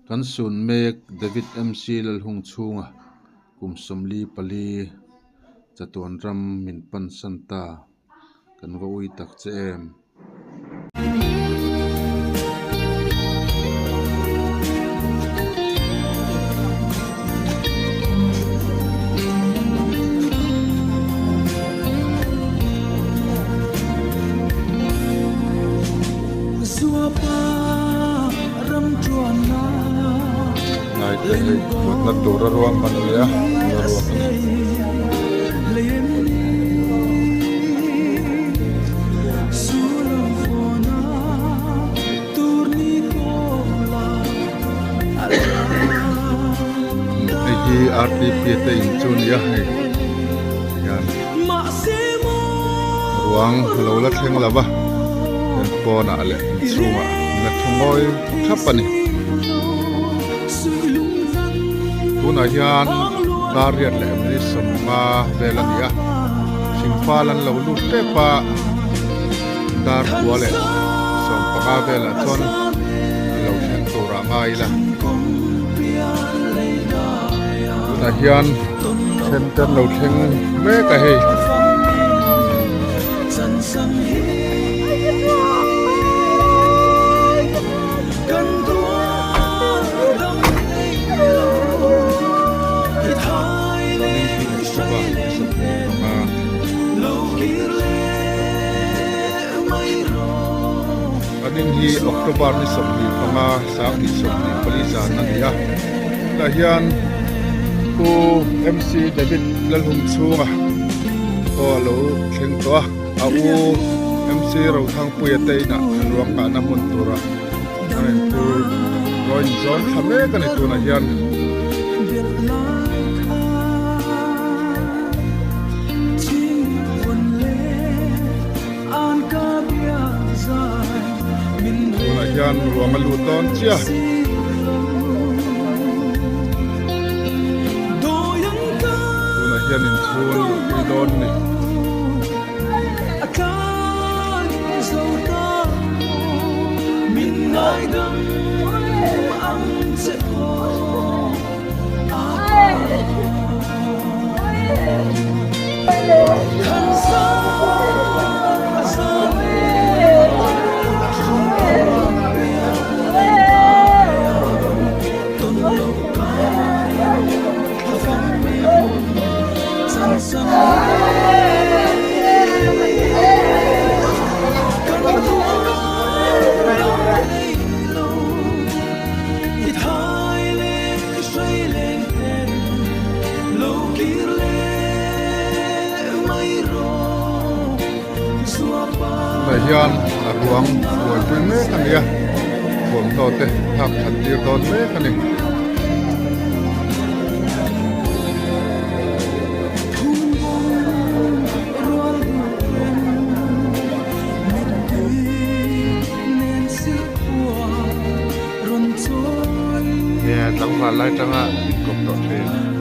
kan sun mek David MC lal hung chunga kum somli pali chatuan ram min pan santa kan va ui tak che em nai te hei mut na tura ruang man le a ruang ai hi RTP te in chun ya hei yan ruang lo la thleng lava en pona ale chunga na thongoi thapani tuna hian dariat le amri samma velania singfalan lo lu te pa dar wale som pa vela chon lo chen tura ngai la tuna hian center lo theng me ka hei anin hi October ni somni panga sang ni somni polisa nania la hian ku MC David lalhum chunga to lo thleng to a u MC ro thang puya teina ruang ka na mun tura anin tu roin zon khame ka ni tu na hian yan ruang luton chia tuna hian in thun idon ni hian ruang loi pui me ania bom to te thak that tir don me ani yeah tang va lai tanga kop to the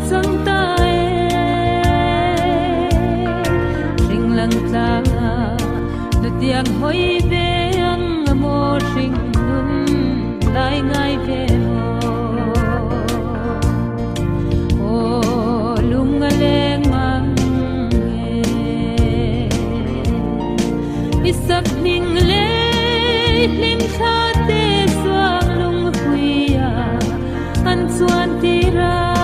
Sang tiếng hối về ang mô sinh nun lại ngay về ô lung lên mang isak ning lê lim cha tê xoang lung khuya an xuan tira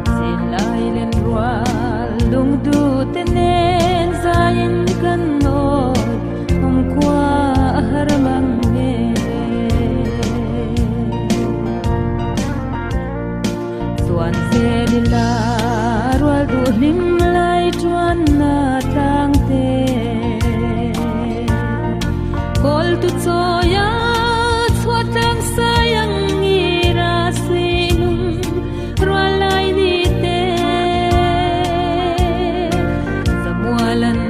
xin lại lên rua lung du tên zayin kan no hôm qua har mang nghe tuan se la rual du lim lai tuan na tang te kol tu choya chwatang sayang ngira sinum rual lai ni te zamualan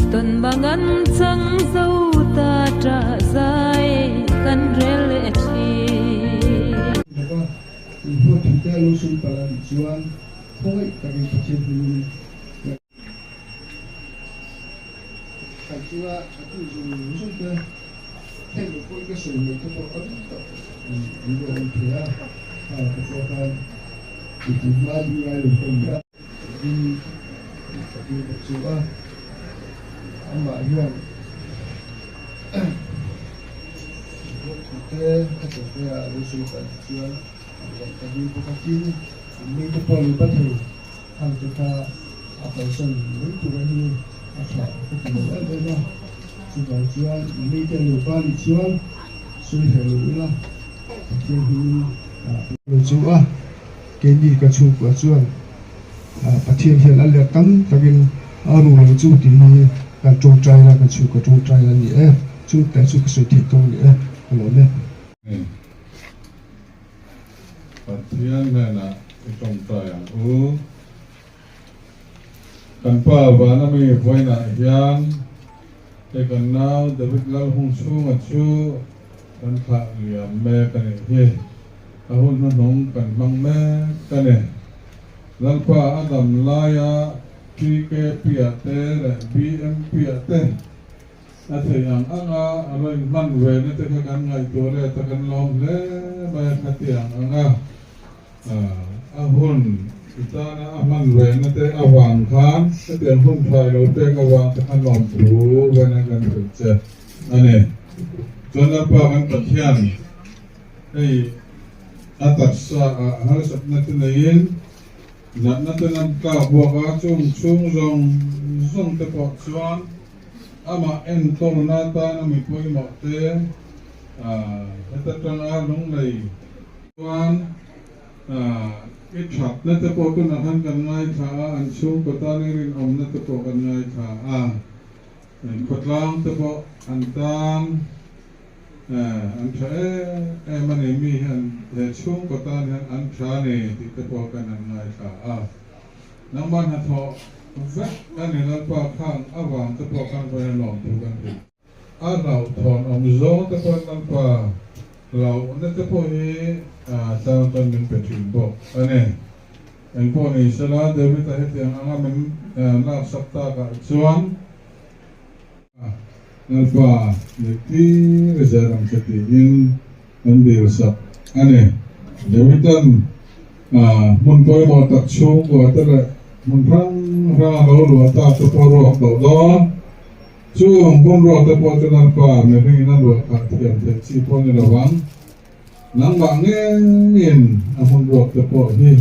ton bangan chang zo ta tra zai kan rel chi daga ibu kita lusun palan juan koi kami kecil dulu kajiwa aku lusun ke tengok koi ke sini tu kok ada ibu orang tua kekuatan itu maju lalu pemberat ini tapi berjuang amma hiyan kita kita harus berjuang tapi bukan ini perlu betul hal kita apa sen itu ini apa kita ada berjuang ini perlu berjuang sudah lupa jadi berjuang kini kacau berjuang pasien hian Allah tam takin aru lu ti kan trung trai la kan chu ka trung trai la ni chu ta chu ka su ti to ni lo ne pasien na trung trai ang u kan pa ba na mi voi na hian te kan nau David lal hung chu nga chu kan kha liam me kan he a hun na nong kan mang me kan ne lal pa adam laya PK piate BM piate ate yang anga aloi man we ne te kan ngai to le ta kan lom le ba khati yang anga ahun kita na man we ne te awang khan te hun thai lo te awang ta kan lom ru we na kan che ane chona pa kan pathian ei atat sa har sat na te nain nat na tenam ka buaka chung zong te po chuan ama en to na ta na mi poi mo te eta tang a lung lei chuan i thap na te po ku na han kan ngai tha an chung ko ta ni rin om na te po kan ngai tha khotlang te po an tam an tha mani mi han chung ko ta han an tha ne ti te po kan an ngai tha nang man ha tho vek kan ni la pa khang awang te po kan pa lom tu kan ti a rau thon om zo te po kan pa lau na te po hi ta kan min pe thin po ane en po ni sala David ta het yang anga min la sapta ka chuan nalpa nekti rezaram kati in mandir sak ane Davidan mun poi mo tak chung ko tara mun rang ra lo ta to poro do do chung mun ro ta po chuan pa me ring na lo ka tiam te chi po ni rawang nang ba nge in mun ro ta po hi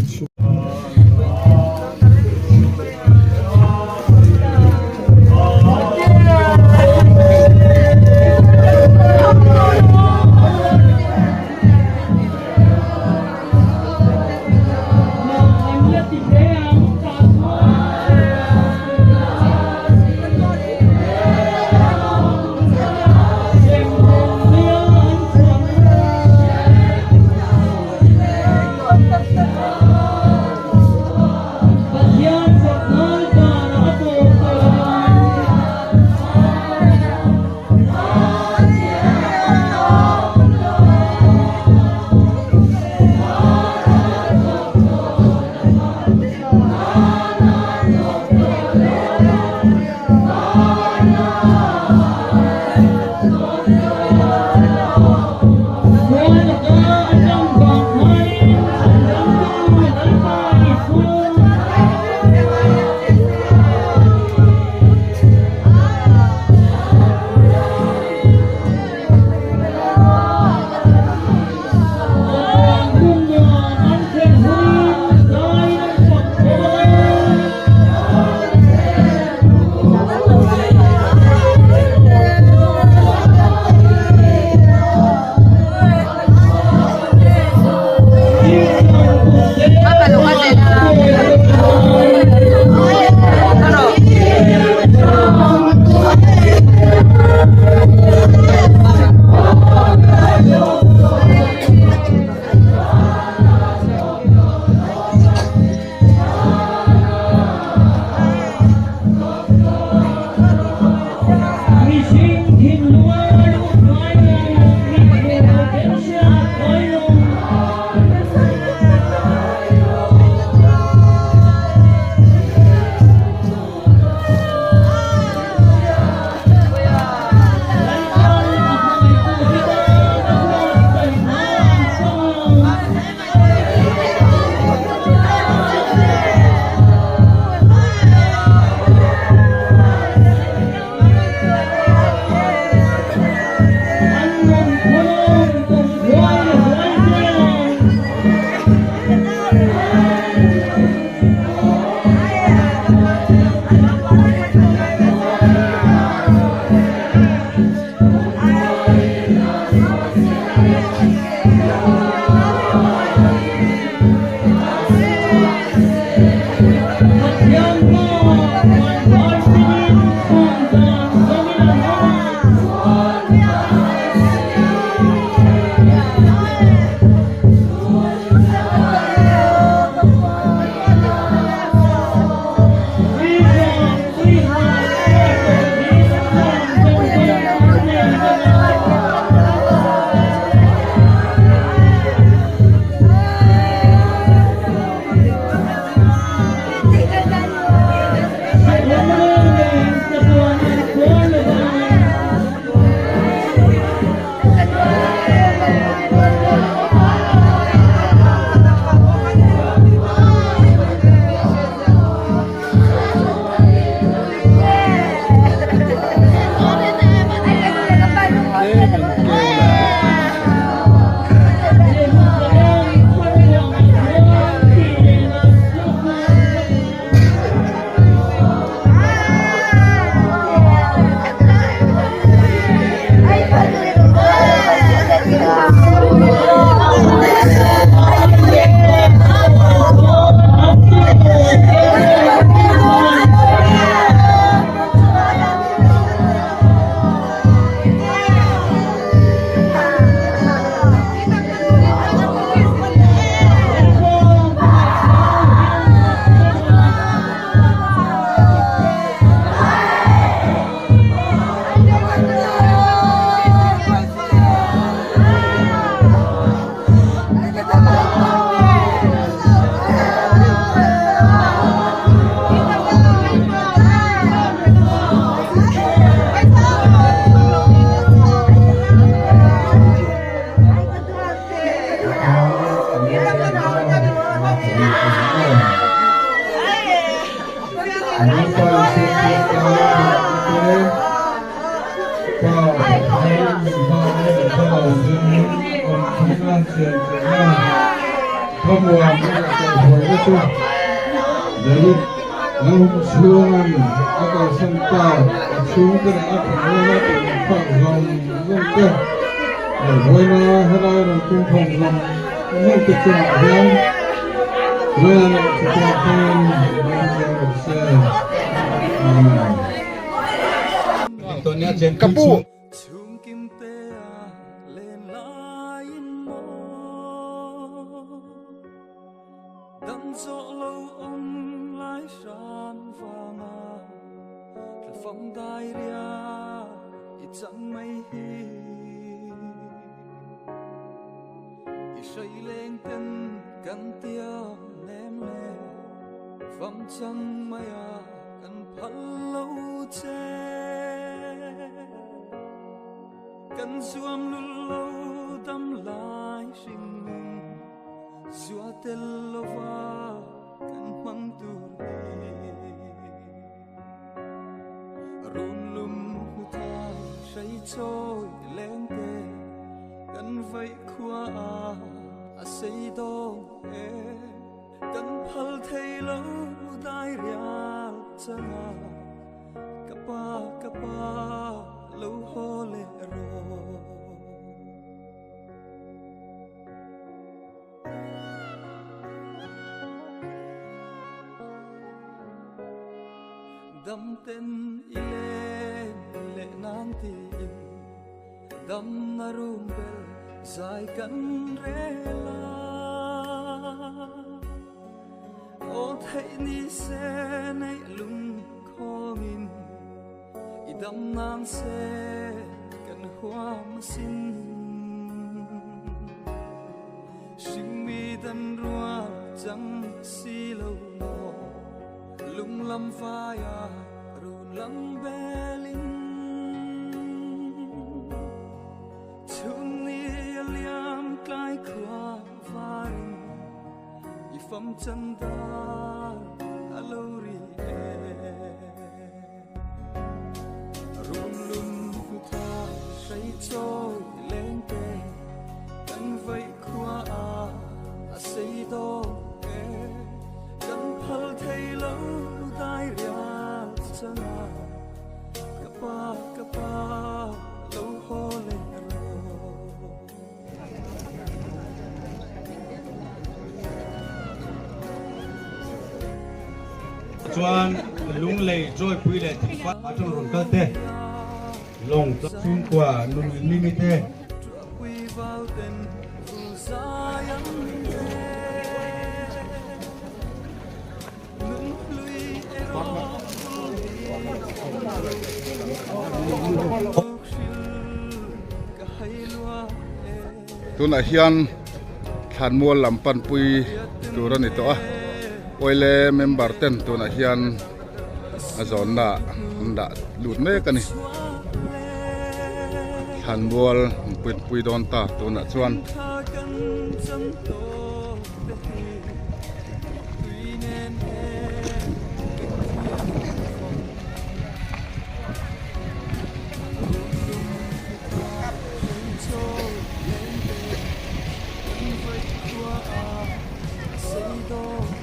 างเสียงเสียงหน้าพระบัวไม่อยากจะหวยก็ตัวเดี๋ยวเราช่วงอากาศสันตาช่วงที่เราทำงานเป็นฝั่งลมเรื่องเกิดหวยนะให้เราเป็นฝั่งลมเรื่องติดต่อเรื่องเรื่องติดต่อเรื่องเรื่องเสียตัวนี้เจนกระปุกphong tai ria i chẳng mấy hi i say lên căn tiêu ném lệ phong chẳng mấy à căn phật lâu che căn xuông lu lâu tâm lại sinh xua tên lâu va căn măng tu run lum hu tha say trôi lên tê căn vây khua à say đô e căn phal thay lâu tai ria changa kapa lâu ho le ro đâm tên ile nan tin đâm na rum bel dài căn rela o thấy ni se nay lung kho min i đâm nan se căn hoa sin sim mi tan rua chẳng si lâu no lung lam faya run lam belin chun ni liam klai khwa farin i fam chan da alori run lum tha say trôi lên te căn vây khwa a say do căn phal thay lâu tai ria changa kapa lâu ho le ro chuan lung lei joy pui le fa atong ron ka te long chung kwa nun limite quy vào tên vu sa yam tuna hian than mual lampan pui turan ito oile member ten tuna hian azon na nda lut me kani than mual pui don ta tuna chuan say do